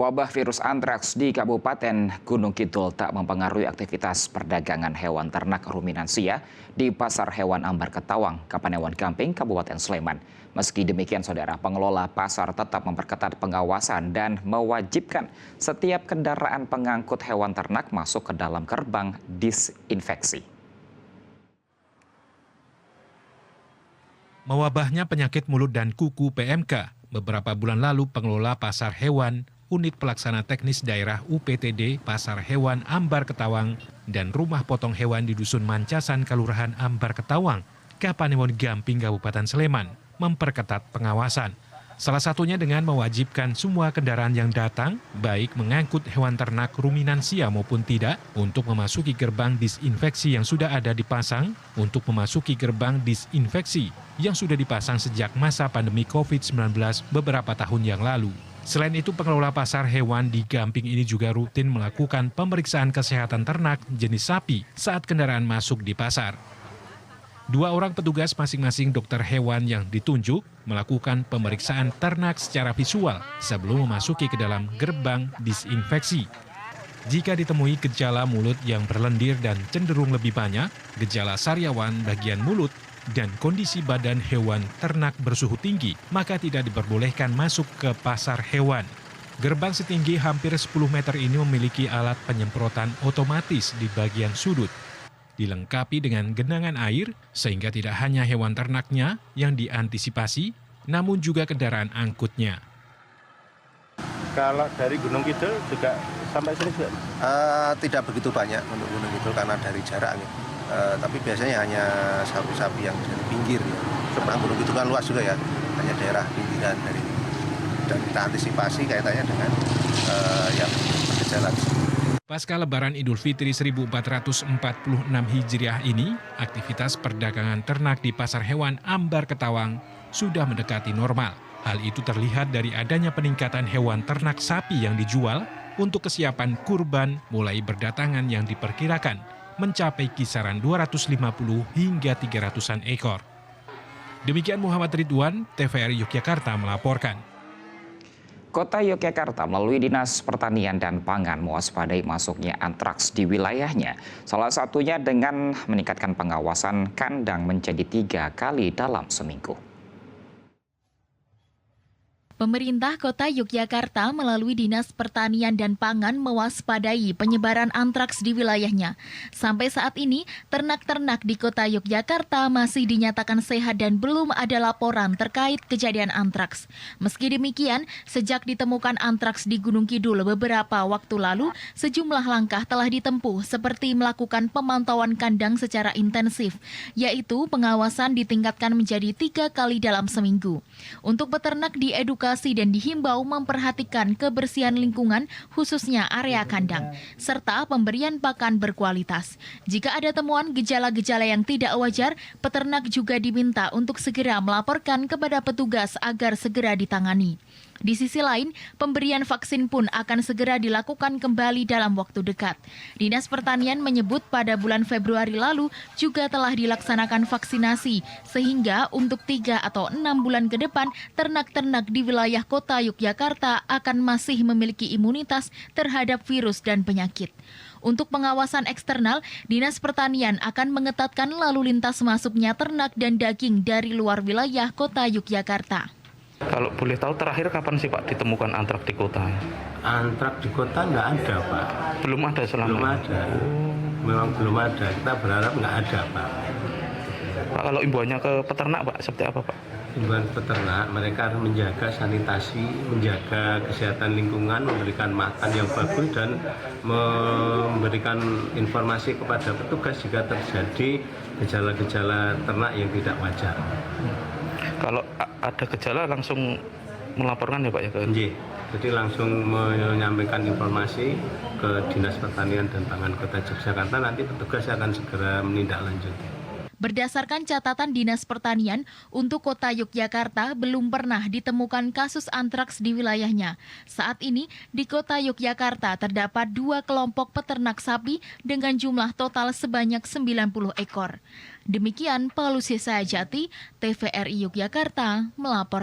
Wabah virus antraks di Kabupaten Gunung Kidul tak mempengaruhi aktivitas perdagangan hewan ternak ruminansia di Pasar Hewan Ambar Ketawang, Kapanewon Gamping, Kabupaten Sleman. Meski demikian, saudara, pengelola pasar tetap memperketat pengawasan dan mewajibkan setiap kendaraan pengangkut hewan ternak masuk ke dalam gerbang disinfeksi. Mewabahnya penyakit mulut dan kuku PMK, beberapa bulan lalu pengelola pasar hewan Unit Pelaksana Teknis Daerah UPTD Pasar Hewan Ambar Ketawang dan Rumah Potong Hewan di Dusun Mancasan, Kelurahan Ambar Ketawang, Kapanewon Gamping, Kabupaten Sleman, memperketat pengawasan. Salah satunya dengan mewajibkan semua kendaraan yang datang, baik mengangkut hewan ternak ruminansia maupun tidak, untuk memasuki gerbang disinfeksi yang sudah ada dipasang, untuk memasuki gerbang disinfeksi yang sudah dipasang sejak masa pandemi COVID-19 beberapa tahun yang lalu. Selain itu, pengelola pasar hewan di Gamping ini juga rutin melakukan pemeriksaan kesehatan ternak jenis sapi saat kendaraan masuk di pasar. 2 orang petugas masing-masing dokter hewan yang ditunjuk melakukan pemeriksaan ternak secara visual sebelum memasuki ke dalam gerbang disinfeksi. Jika ditemui gejala mulut yang berlendir dan cenderung lebih banyak, gejala sariawan bagian mulut, dan kondisi badan hewan ternak bersuhu tinggi, maka tidak diperbolehkan masuk ke pasar hewan. Gerbang setinggi hampir 10 meter ini memiliki alat penyemprotan otomatis di bagian sudut. Dilengkapi dengan genangan air, sehingga tidak hanya hewan ternaknya yang diantisipasi, namun juga kendaraan angkutnya. Kalau dari Gunung Kidul juga sampai sini juga? Tidak begitu banyak untuk Gunung Kidul karena dari jarak. Tapi biasanya hanya sapi-sapi yang dari pinggir. Karena Gunung Kidul kan luas juga ya, hanya daerah pinggiran dari ini. Dan kita antisipasi kaitannya dengan yang bergejala. Pasca Lebaran Idul Fitri 1446 Hijriah ini, aktivitas perdagangan ternak di Pasar Hewan Ambar Ketawang sudah mendekati normal. Hal itu terlihat dari adanya peningkatan hewan ternak sapi yang dijual untuk kesiapan kurban mulai berdatangan yang diperkirakan mencapai kisaran 250 hingga 300-an ekor. Demikian Muhammad Ridwan, TVRI Yogyakarta melaporkan. Kota Yogyakarta melalui Dinas Pertanian dan Pangan mewaspadai masuknya antraks di wilayahnya. Salah satunya dengan meningkatkan pengawasan kandang menjadi 3 kali dalam seminggu. Pemerintah Kota Yogyakarta melalui Dinas Pertanian dan Pangan mewaspadai penyebaran antraks di wilayahnya. Sampai saat ini, ternak-ternak di Kota Yogyakarta masih dinyatakan sehat dan belum ada laporan terkait kejadian antraks. Meski demikian, sejak ditemukan antraks di Gunung Kidul beberapa waktu lalu, sejumlah langkah telah ditempuh seperti melakukan pemantauan kandang secara intensif, yaitu pengawasan ditingkatkan menjadi 3 kali dalam seminggu. Untuk peternak diedukasi dan dihimbau memperhatikan kebersihan lingkungan, khususnya area kandang, serta pemberian pakan berkualitas. Jika ada temuan gejala-gejala yang tidak wajar, peternak juga diminta untuk segera melaporkan kepada petugas agar segera ditangani. Di sisi lain, pemberian vaksin pun akan segera dilakukan kembali dalam waktu dekat. Dinas Pertanian menyebut pada bulan Februari lalu juga telah dilaksanakan vaksinasi, sehingga untuk 3 atau 6 bulan ke depan, ternak-ternak di wilayah Kota Yogyakarta akan masih memiliki imunitas terhadap virus dan penyakit. Untuk pengawasan eksternal, Dinas Pertanian akan mengetatkan lalu lintas masuknya ternak dan daging dari luar wilayah Kota Yogyakarta. Kalau boleh tahu terakhir kapan sih Pak ditemukan antrak di kota? Antrak di kota nggak ada Pak. Belum ada selama? Belum ada. Memang belum ada. Kita berharap nggak ada Pak. Pak, kalau imbauannya ke peternak Pak, seperti apa Pak? Himbauan peternak, mereka harus menjaga sanitasi, menjaga kesehatan lingkungan, memberikan makan yang bagus dan memberikan informasi kepada petugas jika terjadi gejala-gejala ternak yang tidak wajar. Kalau ada gejala langsung melaporkan ya Pak ya? Jadi langsung menyampaikan informasi ke Dinas Pertanian dan Pangan Kota Yogyakarta, nanti petugas akan segera menindaklanjuti. Berdasarkan catatan Dinas Pertanian, untuk Kota Yogyakarta belum pernah ditemukan kasus antraks di wilayahnya. Saat ini, di Kota Yogyakarta terdapat 2 kelompok peternak sapi dengan jumlah total sebanyak 90 ekor. Demikian Paulusi Sayajati, TVRI Yogyakarta, melapor.